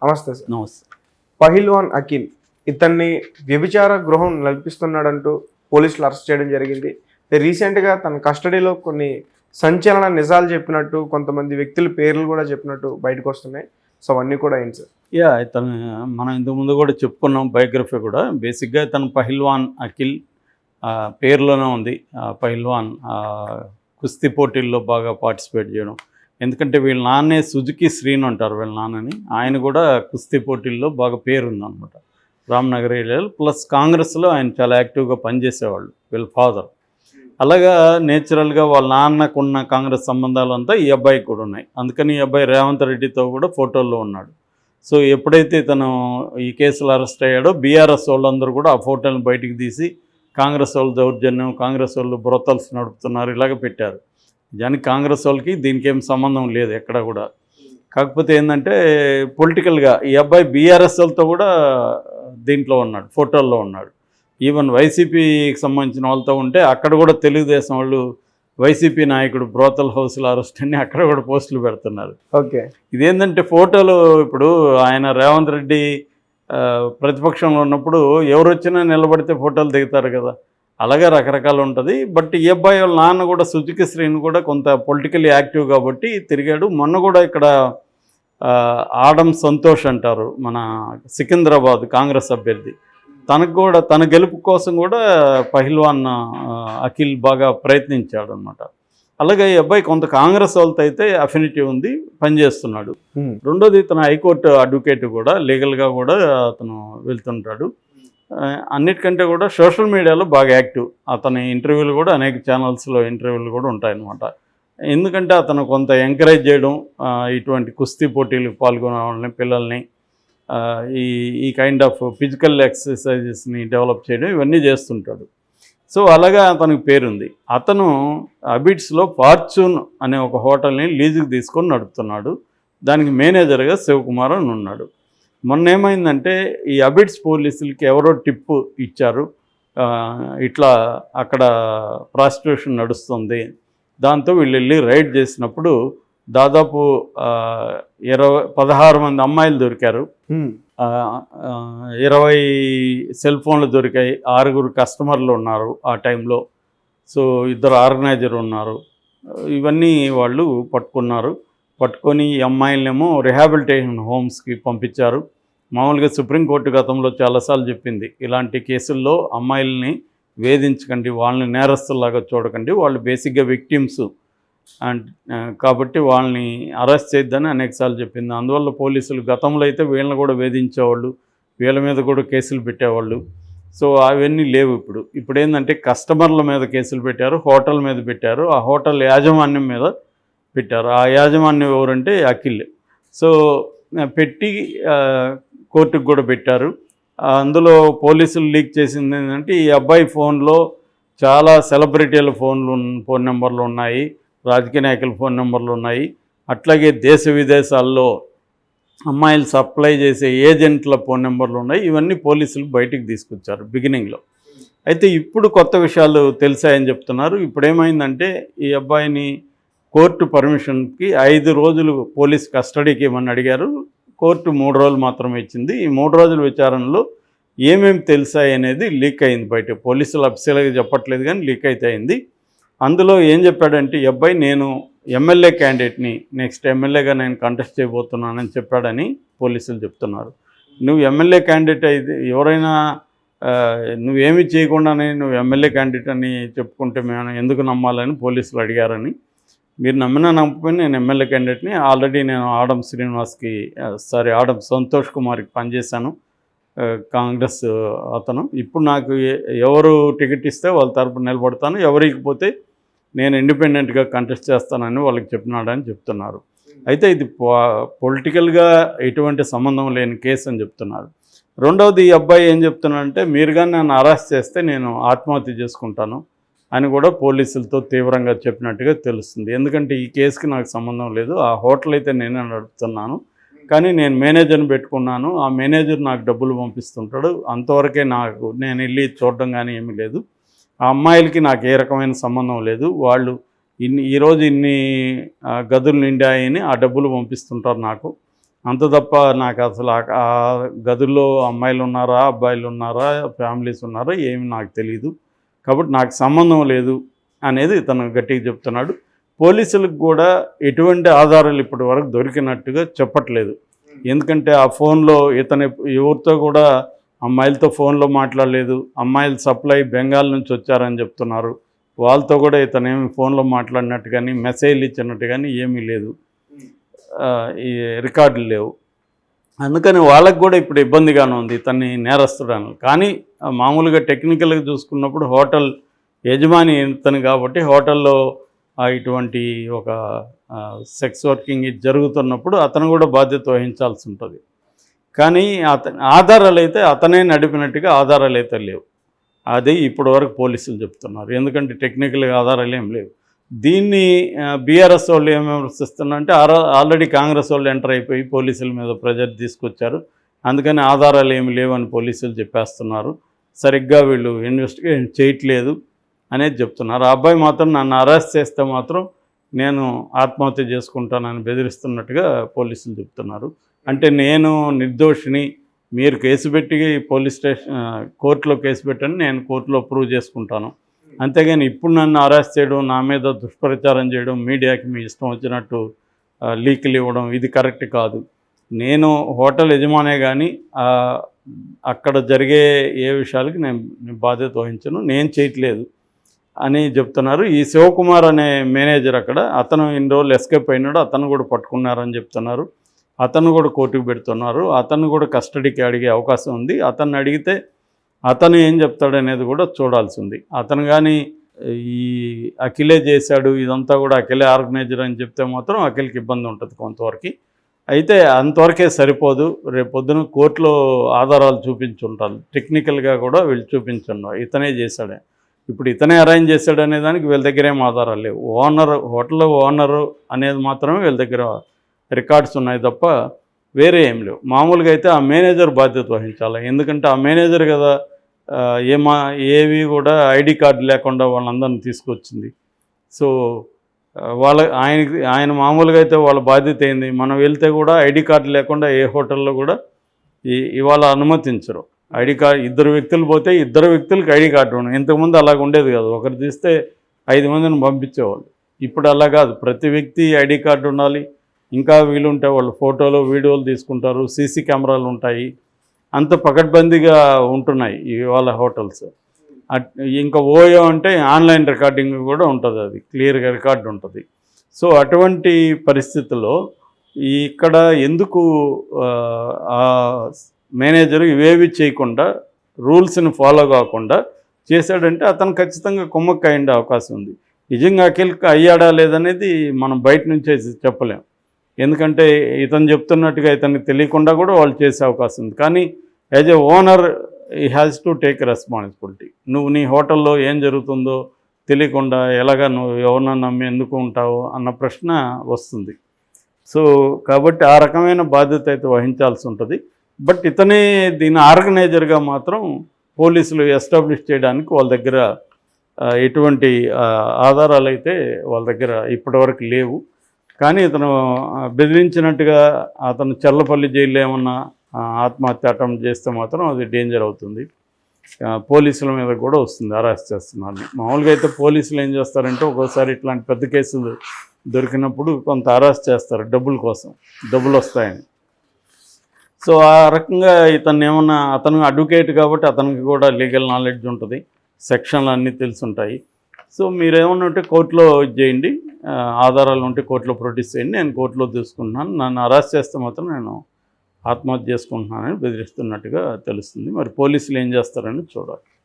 నమస్తే సార్. నమస్తే. పహిల్వాన్ అఖిల్ ఇతన్ని వ్యభిచార గృహం నడిపిస్తున్నాడంటూ పోలీసులు అరెస్ట్ చేయడం జరిగింది. రీసెంట్గా తన కస్టడీలో కొన్ని సంచలన నిజాలు చెప్పినట్టు, కొంతమంది వ్యక్తుల పేర్లు కూడా చెప్పినట్టు బయటకు వస్తున్నాయి. సో అవన్నీ కూడా ఏంటి సార్? ఇతను మనం ఇంతకుముందు కూడా చెప్పుకున్నాం, బయోగ్రఫీ కూడా. బేసిక్గా ఇతను పహిల్వాన్ అఖిల్ పేరులోనే ఉంది. పహిల్వాన్ కుస్తీ పోటీల్లో బాగా పార్టిసిపేట్ చేయడం. ఎందుకంటే వీళ్ళ నాన్నే సుజుకి శ్రీను అంటారు వీళ్ళ నాన్నని. ఆయన కూడా కుస్తీ పోటీల్లో బాగా పేరుందనమాట రామ్నగర్ ఏరియాలో. ప్లస్ కాంగ్రెస్లో ఆయన చాలా యాక్టివ్గా పనిచేసేవాళ్ళు వీళ్ళ ఫాదర్. అలాగా నేచురల్గా వాళ్ళ నాన్నకున్న కాంగ్రెస్ సంబంధాలు అంతా ఈ అబ్బాయికి కూడా ఉన్నాయి. అందుకని ఈ అబ్బాయి రేవంత్ రెడ్డితో కూడా ఫోటోల్లో ఉన్నాడు. సో ఎప్పుడైతే తను ఈ కేసులో అరెస్ట్ అయ్యాడో బీఆర్ఎస్ వాళ్ళందరూ కూడా ఆ ఫోటోలను బయటికి తీసి కాంగ్రెస్ వాళ్ళు దౌర్జన్యం, కాంగ్రెస్ వాళ్ళు బ్రోతల్స్ నడుపుతున్నారు ఇలాగ పెట్టారు. నిజానికి కాంగ్రెస్ వాళ్ళకి దీనికి ఏం సంబంధం లేదు ఎక్కడ కూడా. కాకపోతే ఏంటంటే పొలిటికల్గా ఈ అబ్బాయి బీఆర్ఎస్ వాళ్ళతో కూడా దీంట్లో ఉన్నాడు, ఫోటోల్లో ఉన్నాడు. ఈవెన్ వైసీపీకి సంబంధించిన వాళ్ళతో ఉంటే అక్కడ కూడా తెలుగుదేశం వాళ్ళు వైసీపీ నాయకుడు బ్రోతల్ హౌస్లో అరెస్ట్ అని అక్కడ కూడా పోస్టులు పెడుతున్నారు. ఓకే, ఇదేంటంటే ఫోటోలు ఇప్పుడు ఆయన రేవంత్ రెడ్డి ప్రతిపక్షంలో ఉన్నప్పుడు ఎవరు వచ్చినా నిలబడితే ఫోటోలు దిగుతారు కదా, అలాగే రకరకాలు ఉంటుంది. బట్ ఈ అబ్బాయి వాళ్ళ నాన్న కూడా సుజుకి శ్రీని కూడా కొంత పొలిటికల్లీ యాక్టివ్ కాబట్టి తిరిగాడు. మొన్న కూడా ఇక్కడ ఆడం సంతోష్ అంటారు, మన సికింద్రాబాద్ కాంగ్రెస్ అభ్యర్థి, తనకు కూడా తన గెలుపు కోసం కూడా పహిల్వాన్ అఖిల్ బాగా ప్రయత్నించాడు అనమాట. అలాగే ఈ అబ్బాయి కొంత కాంగ్రెస్ వాళ్ళతో అయితే అఫినిటీ ఉంది, పనిచేస్తున్నాడు. రెండోది ఇతను హైకోర్టు అడ్వకేట్ కూడా, లీగల్గా కూడా అతను వెళ్తుంటాడు. అన్నిటికంటే కూడా సోషల్ మీడియాలో బాగా యాక్టివ్. అతని ఇంటర్వ్యూలు కూడా అనేక ఛానల్స్లో ఇంటర్వ్యూలు కూడా ఉంటాయన్నమాట. ఎందుకంటే అతను కొంత ఎంకరేజ్ చేయడం, ఇటువంటి కుస్తీ పోటీలకు పాల్గొనే వాళ్ళని, పిల్లల్ని ఈ కైండ్ ఆఫ్ ఫిజికల్ ఎక్సర్సైజెస్ని డెవలప్ చేయడం ఇవన్నీ చేస్తుంటాడు. సో అలాగా అతనికి పేరుంది. అతను అబిడ్స్లో ఫార్చ్యూన్ అనే ఒక హోటల్ని లీజుకి తీసుకొని నడుపుతున్నాడు. దానికి మేనేజర్గా శివకుమార్ అని ఉన్నాడు. మొన్న ఏమైందంటే ఈ అబిడ్స్ పోలీసులకి ఎవరో టిప్పు ఇచ్చారు, ఇట్లా అక్కడ ప్రాస్టిట్యూషన్ నడుస్తుంది. దాంతో వీళ్ళు వెళ్ళి రైడ్ చేసినప్పుడు దాదాపు 16 మంది అమ్మాయిలు దొరికారు, 20 సెల్ ఫోన్లు దొరికాయి, 6 కస్టమర్లు ఉన్నారు ఆ టైంలో. సో 2 ఆర్గనైజర్ ఉన్నారు. ఇవన్నీ వాళ్ళు పట్టుకున్నారు. పట్టుకొని ఈ అమ్మాయిలనేమో రిహాబిలిటేషన్ హోమ్స్కి పంపించారు. మామూలుగా సుప్రీంకోర్టు గతంలో చాలాసార్లు చెప్పింది, ఇలాంటి కేసుల్లో అమ్మాయిల్ని వేధించకండి, వాళ్ళని నేరస్తుల్లాగా చూడకండి, వాళ్ళు బేసిక్గా విక్టిమ్స్ అండ్ కాబట్టి వాళ్ళని అరెస్ట్ చేయొద్దని అనేకసార్లు చెప్పింది. అందువల్ల పోలీసులు గతంలో అయితే వీళ్ళని కూడా వేధించేవాళ్ళు, వీళ్ళ మీద కూడా కేసులు పెట్టేవాళ్ళు. సో అవన్నీ లేవు ఇప్పుడు. ఇప్పుడు ఏంటంటే కస్టమర్ల మీద కేసులు పెట్టారు, హోటల్ మీద పెట్టారు, ఆ హోటల్ యాజమాన్యం మీద పెట్టారు. ఆ యాజమాన్యం ఎవరంటే అఖిల్. సో పెట్టి కోర్టుకు కూడా పెట్టారు. అందులో పోలీసులు లీక్ చేసింది ఏంటంటే ఈ అబ్బాయి ఫోన్లో చాలా సెలబ్రిటీల ఫోన్ నెంబర్లు ఉన్నాయి, రాజకీయ నాయకుల ఫోన్ నెంబర్లు ఉన్నాయి, అట్లాగే దేశ విదేశాల్లో అమ్మాయిలు సప్లై చేసే ఏజెంట్ల ఫోన్ నెంబర్లు ఉన్నాయి. ఇవన్నీ పోలీసులు బయటికి తీసుకొచ్చారు బిగినింగ్లో. అయితే ఇప్పుడు కొత్త విషయాలు తెలిసాయని చెప్తున్నారు. ఇప్పుడు ఏమైందంటే ఈ అబ్బాయిని కోర్టు పర్మిషన్కి 5 రోజులు పోలీస్ కస్టడీకి ఇవ్వమని అడిగారు. కోర్టు 3 రోజులు మాత్రమే ఇచ్చింది. ఈ 3 రోజుల విచారణలో ఏమేమి తెలిసాయి అనేది లీక్ అయింది బయట. పోలీసులు అఫీషియల్గా చెప్పట్లేదు కానీ లీక్ అయితే అయింది. అందులో ఏం చెప్పాడంటే ఈ అబ్బాయి నేను ఎమ్మెల్యే క్యాండిడేట్ని, నెక్స్ట్ ఎమ్మెల్యేగా నేను కంటెస్ట్ చేయబోతున్నానని చెప్పాడని పోలీసులు చెప్తున్నారు. నువ్వు ఎమ్మెల్యే క్యాండిడేట్ అయితే ఎవరైనా నువ్వేమీ చేయకుండానే నువ్వు ఎమ్మెల్యే క్యాండిడేట్ అని చెప్పుకుంటే మేము ఎందుకు నమ్మాలని పోలీసులు అడిగారని. మీరు నమ్మినా నమ్మకపోయినా నేను ఎమ్మెల్యే క్యాండిడేట్ని, ఆల్రెడీ నేను ఆడం సంతోష్ కుమార్కి పనిచేశాను, కాంగ్రెస్ అతను. ఇప్పుడు నాకు ఎవరు టికెట్ ఇస్తే వాళ్ళ తరపున నిలబడతాను, ఎవరికపోతే నేను ఇండిపెండెంట్గా కంటెస్ట్ చేస్తానని వాళ్ళకి చెప్పినాడని చెప్తున్నారు. అయితే ఇది పొలిటికల్గా ఎటువంటి సంబంధం లేని కేసు అని చెప్తున్నారు. రెండవది ఈ అబ్బాయి ఏం చెప్తున్నాడంటే మీరు కానీ నన్ను అరెస్ట్ చేస్తే నేను ఆత్మహత్య చేసుకుంటాను అని కూడా పోలీసులతో తీవ్రంగా చెప్పినట్టుగా తెలుస్తుంది. ఎందుకంటే ఈ కేసుకి నాకు సంబంధం లేదు, ఆ హోటల్ అయితే నేనే నడుపుతున్నాను, కానీ నేను మేనేజర్ని పెట్టుకున్నాను, ఆ మేనేజర్ నాకు డబ్బులు పంపిస్తుంటాడు, అంతవరకే నేను వెళ్ళి చూడడం కానీ ఏమీ లేదు. ఆ అమ్మాయిలకి నాకు ఏ రకమైన సంబంధం లేదు, వాళ్ళు ఈరోజు ఇన్ని గదులు నిండాయని ఆ డబ్బులు పంపిస్తుంటారు నాకు, అంత తప్ప నాకు అసలు ఆ గదుల్లో అమ్మాయిలు ఉన్నారా, అబ్బాయిలు ఉన్నారా, ఫ్యామిలీస్ ఉన్నారా ఏమి నాకు తెలియదు, కాబట్టి నాకు సంబంధం లేదు అనేది ఇతను గట్టిగా చెప్తున్నాడు. పోలీసులకు కూడా ఎటువంటి ఆధారాలు ఇప్పటి వరకు దొరికినట్టుగా చెప్పట్లేదు. ఎందుకంటే ఆ ఫోన్లో ఇతను ఎవరితో కూడా అమ్మాయిలతో ఫోన్లో మాట్లాడలేదు. అమ్మాయిల సప్లై బెంగాల్ నుంచి వచ్చారని చెప్తున్నారు. వాళ్ళతో కూడా ఇతను ఏమి ఫోన్లో మాట్లాడినట్టు కానీ మెసేజ్లు ఇచ్చినట్టు కానీ ఏమీ లేదు, ఈ రికార్డులు లేవు. అందుకని వాళ్ళకు కూడా ఇప్పుడు ఇబ్బందిగానే ఉంది ఇతన్ని నేరస్తుడని. కానీ మామూలుగా టెక్నికల్గా చూసుకున్నప్పుడు హోటల్ యజమాని ఇతను కాబట్టి హోటల్లో ఇటువంటి ఒక సెక్స్ వర్కింగ్ ఇది జరుగుతున్నప్పుడు అతను కూడా బాధ్యత వహించాల్సి ఉంటుంది. కానీ ఆధారాలు అయితే అతనే నడిపినట్టుగా ఆధారాలు అయితే లేవు. అది ఇప్పటి వరకు పోలీసులు చెప్తున్నారు. ఎందుకంటే టెక్నికల్గా ఆధారాలు ఏం లేవు. దీన్ని బీఆర్ఎస్ వాళ్ళు ఏం విమర్శిస్తున్నారంటే ఆల్రెడీ కాంగ్రెస్ వాళ్ళు ఎంటర్ అయిపోయి పోలీసుల మీద ప్రెజర్ తీసుకొచ్చారు, అందుకని ఆధారాలు ఏమి లేవని పోలీసులు చెప్పేస్తున్నారు, సరిగ్గా వీళ్ళు ఇన్వెస్టిగేషన్ చేయట్లేదు అనేది చెప్తున్నారు. ఆ అబ్బాయి మాత్రం నన్ను అరెస్ట్ చేస్తే మాత్రం నేను ఆత్మహత్య చేసుకుంటానని బెదిరిస్తున్నట్టుగా పోలీసులు చెప్తున్నారు. అంటే నేను నిర్దోషిని, మీరు కేసు పెట్టి పోలీస్ స్టేషన్ కోర్టులో కేసు పెట్టని నేను కోర్టులో ప్రూవ్ చేసుకుంటాను, అంతేగాని ఇప్పుడు నన్ను అరెస్ట్ చేయడం, నా మీద దుష్ప్రచారం చేయడం, మీడియాకి మీ ఇష్టం వచ్చినట్టు లీకులు ఇవ్వడం ఇది కరెక్ట్ కాదు. నేను హోటల్ యజమానే కానీ అక్కడ జరిగే ఏ విషయాలకి నేను బాధ్యత వహించను, నేను చేయట్లేదు అని చెప్తున్నారు. ఈ శివకుమార్ అనే మేనేజర్ అక్కడ, అతను ఇన్ని రోజులు ఎస్కేప్ అయినాడు, అతను కూడా పట్టుకున్నారని చెప్తున్నారు. అతను కూడా కోర్టుకు పెడుతున్నారు. అతను కూడా కస్టడీకి అడిగే అవకాశం ఉంది. అతన్ని అడిగితే అతను ఏం చెప్తాడనేది కూడా చూడాల్సి ఉంది. అతను కానీ ఈ అఖిలే చేశాడు, ఇదంతా కూడా అఖిలే ఆర్గనైజర్ అని చెప్తే మాత్రం అఖిల్కి ఇబ్బంది ఉంటుంది కొంతవరకు. అయితే అంతవరకే సరిపోదు, రేపు పొద్దున కోర్టులో ఆధారాలు చూపించుంటారు, టెక్నికల్గా కూడా వీళ్ళు చూపించున్నారు ఇతనే చేశాడే. ఇప్పుడు ఇతనే అరేంజ్ చేశాడు అనే దానికి వీళ్ళ దగ్గర ఏం ఆధారాలు లేవు. హోటల్ ఓనరు అనేది మాత్రమే వీళ్ళ దగ్గర రికార్డ్స్ ఉన్నాయి తప్ప వేరే ఏం లేవు. మామూలుగా అయితే ఆ మేనేజర్ బాధ్యత వహించాలి. ఎందుకంటే ఆ మేనేజర్ కదా ఏవి కూడా ఐడి కార్డు లేకుండా వాళ్ళందరినీ తీసుకొచ్చింది. సో ఆయన మామూలుగా అయితే వాళ్ళ బాధ్యత ఏంది, మనం వెళ్తే కూడా ఐడి కార్డు లేకుండా ఏ హోటల్లో కూడా ఇవాళ అనుమతించరు. ఐడి కార్డు ఇద్దరు వ్యక్తులు పోతే ఇద్దరు వ్యక్తులకి ఐడి కార్డు ఉండదు. ఇంతకుముందు అలాగ ఉండేది కాదు, ఒకరు తీస్తే 5 మందిని పంపించేవాళ్ళు. ఇప్పుడు అలా కాదు, ప్రతి వ్యక్తి ఐడి కార్డు ఉండాలి. ఇంకా వీలుంటే వాళ్ళు ఫోటోలు వీడియోలు తీసుకుంటారు, సీసీ కెమెరాలు ఉంటాయి, అంత పకడ్బందీగా ఉంటున్నాయి ఇవాళ హోటల్స్. ఇంకా ఓయో అంటే ఆన్లైన్ రికార్డింగ్ కూడా ఉంటుంది, అది క్లియర్గా రికార్డు ఉంటుంది. సో అటువంటి పరిస్థితుల్లో ఇక్కడ ఎందుకు మేనేజరు ఇవేవి చేయకుండా రూల్స్ని ఫాలో కాకుండా చేశాడంటే అతను ఖచ్చితంగా కుమ్మక్క అయ్యే అవకాశం ఉంది. నిజంగా అఖిల్కి అయ్యాడా లేదనేది మనం బయట నుంచే చెప్పలేం. ఎందుకంటే ఇతను చెప్తున్నట్టుగా ఇతనికి తెలియకుండా కూడా వాళ్ళు చేసే అవకాశం ఉంది. కానీ యాజ్ ఎ ఓనర్ ఈ హ్యాస్ టు టేక్ రెస్పాన్సిబిలిటీ. నువ్వు నీ హోటల్లో ఏం జరుగుతుందో తెలియకుండా ఎలాగా నువ్వు ఎవరినన్నా నమ్మి ఎందుకు ఉంటావు అన్న ప్రశ్న వస్తుంది. సో కాబట్టి ఆ రకమైన బాధ్యత అయితే వహించాల్సి ఉంటుంది. బట్ ఇతనే దీని ఆర్గనైజర్గా మాత్రం పోలీసులు ఎస్టాబ్లిష్ చేయడానికి వాళ్ళ దగ్గర ఎటువంటి ఆధారాలు అయితే వాళ్ళ దగ్గర ఇప్పటివరకు లేవు. కానీ ఇతను బెదిరించినట్టుగా అతను చల్లపల్లి జైల్లో ఏమన్నా ఆత్మహత్య అటెంప్ట్ చేస్తే మాత్రం అది డేంజర్ అవుతుంది, పోలీసుల మీద కూడా వస్తుంది, అరెస్ట్ చేస్తున్నారు. మామూలుగా అయితే పోలీసులు ఏం చేస్తారంటే ఒక్కోసారి ఇట్లాంటి పెద్ద కేసులు దొరికినప్పుడు కొంత అరెస్ట్ చేస్తారు, డబ్బుల కోసం, డబ్బులు వస్తాయని. సో ఆ రకంగా ఇతను ఏమన్నా, అతను అడ్వకేట్ కాబట్టి అతనికి కూడా లీగల్ నాలెడ్జ్ ఉంటుంది, సెక్షన్లు అన్నీ తెలుసుంటాయి. సో మీరేమన్నా ఉంటే కోర్టులో చేయండి, ఆధారాలు ఉంటే కోర్టులో ప్రొడ్యూస్ చేయండి, నేను కోర్టులో తీసుకుంటున్నాను, నన్ను అరెస్ట్ చేస్తే మాత్రం నేను ఆత్మహత్య చేసుకుంటున్నానని బెదిరిస్తున్నట్టుగా తెలుస్తుంది. మరి పోలీసులు ఏం చేస్తారని చూడాలి.